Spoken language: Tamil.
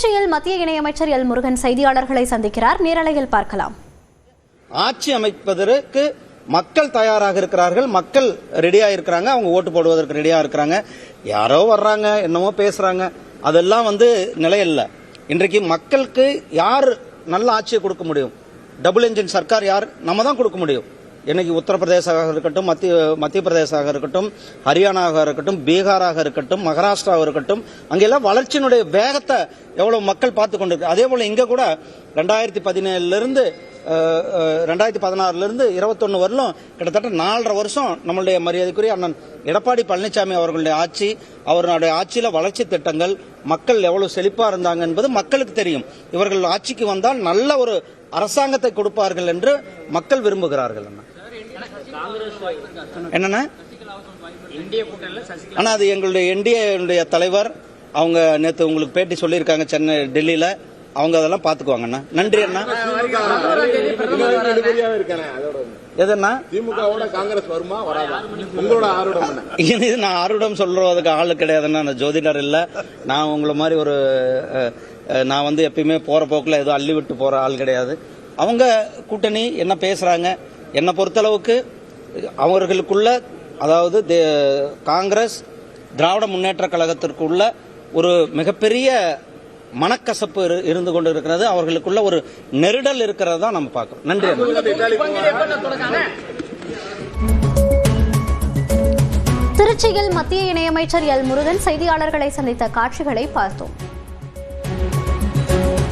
திருச்சியில் மத்திய இணையமைச்சர் எல் முருகன் செய்தியாளர்களை சந்திக்கிறார். நேரலையில் பார்க்கலாம். ஆட்சி அமைப்பதற்கு மக்கள் தயாராக இருக்கிறார்கள், மக்கள் ரெடியா இருக்கிறாங்க, அவங்க ஓட்டு போடுவதற்கு ரெடியா இருக்கிறாங்க. யாரோ வர்றாங்க, என்னமோ பேசுறாங்க, அதெல்லாம் நிலையில்ல. இன்றைக்கு மக்களுக்கு யார் நல்ல ஆட்சியை கொடுக்க முடியும்? டபுள் என்ஜின் சர்க்கார் யார்? நம்ம தான் கொடுக்க முடியும். இன்னைக்கு உத்தரப்பிரதேசமாக இருக்கட்டும், மத்திய பிரதேசமாக இருக்கட்டும், ஹரியானாவாக இருக்கட்டும், பீகாராக இருக்கட்டும், மகாராஷ்டிராவாக இருக்கட்டும், அங்கெல்லாம் வளர்ச்சியினுடைய வேகத்தை எவ்வளவு மக்கள் பார்த்து கொண்டிருக்கு. அதே போல இங்க கூட 2017 2016 21 வரலும் கிட்டத்தட்ட 4.5 வருஷம் நம்மளுடைய மரியாதைக்குரிய அண்ணன் எடப்பாடி பழனிசாமி அவர்களுடைய ஆட்சி, அவருடைய ஆட்சியில வளர்ச்சி திட்டங்கள், மக்கள் எவ்வளவு செழிப்பா இருந்தாங்க என்பது மக்களுக்கு தெரியும். இவர்கள் ஆட்சிக்கு வந்தால் நல்ல ஒரு அரசாங்கத்தை கொடுப்பார்கள் என்று மக்கள் விரும்புகிறார்கள். என்னன்னா ஆனா அது எங்களுடைய என்டிஏ தலைவர் அவங்க நேற்று உங்களுக்கு பேட்டி சொல்லியிருக்காங்க சென்னை, டெல்லியில. அவங்க அதெல்லாம் பாத்துக்குவாங்க. நன்றி அண்ணா. எதுனா திமுகவோட காங்கிரஸ் வருமா வராதா? உங்களோட ஆர்வம் இது நான் ஆர்வம் சொல்றதுக்கு ஆளு கிடையாதுன்னா, நான் ஜோதிடர் இல்ல. நான் உங்களை மாதிரி நான் எப்பயுமே போற போக்குல ஏதோ அள்ளி விட்டு போற ஆள் கிடையாது. அவங்க கூட்டணி என்ன பேசுறாங்க, என்னை பொறுத்தளவுக்கு அவர்களுக்குள்ள, அதாவது காங்கிரஸ் திராவிட முன்னேற்ற கழகத்திற்குள்ள ஒரு மிகப்பெரிய மனக்கசப்பு இருந்து கொண்டு இருக்கிறது. அவர்களுக்குள்ள ஒரு நெருடல் இருக்கிறது தான் நம்ம பார்க்கிறோம். நன்றி. திருச்சியில் மத்திய இணையமைச்சர் எல் முருகன் செய்தியாளர்களை சந்தித்த காட்சிகளை பார்த்தோம்.